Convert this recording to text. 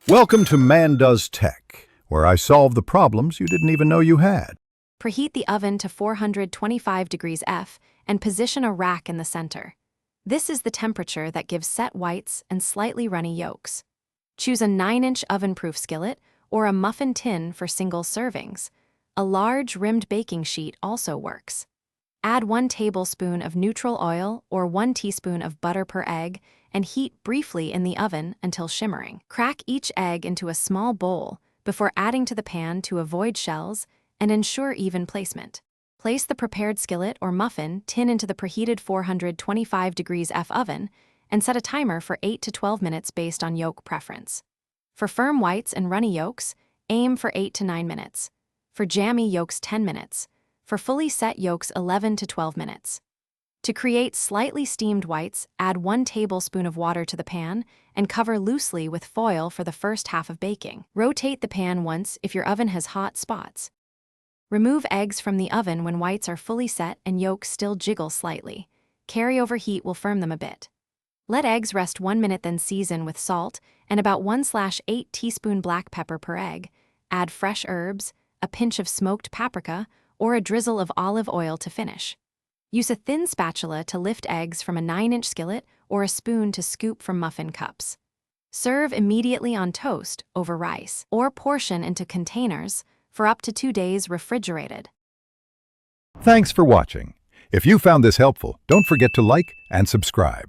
Welcome to Man Does Tech, where I solve the problems you didn't even know you had. Preheat the oven to 425 degrees F and position a rack in the center. This is the temperature that gives set whites and slightly runny yolks. Choose a 9-inch oven-proof skillet or a muffin tin for single servings. A large rimmed baking sheet also works. Add 1 tablespoon of neutral oil or 1 teaspoon of butter per egg and heat briefly in the oven until shimmering. Crack each egg into a small bowl before adding to the pan to avoid shells and ensure even placement. Place the prepared skillet or muffin tin into the preheated 425 degrees F oven and set a timer for 8 to 12 minutes based on yolk preference. For firm whites and runny yolks, aim for 8 to 9 minutes. For jammy yolks, 10 minutes. For fully set yolks, 11 to 12 minutes. To create slightly steamed whites, add 1 tablespoon of water to the pan and cover loosely with foil for the first half of baking. Rotate the pan once if your oven has hot spots. Remove eggs from the oven when whites are fully set and yolks still jiggle slightly. Carry-over heat will firm them a bit. Let eggs rest 1 minute, then season with salt and about 1/8 teaspoon black pepper per egg. Add fresh herbs, a pinch of smoked paprika, or a drizzle of olive oil to finish. Use a thin spatula to lift eggs from a 9-inch skillet or a spoon to scoop from muffin cups. Serve immediately on toast over rice, or portion into containers for up to 2 days refrigerated. Thanks for watching. If you found this helpful, don't forget to like and subscribe.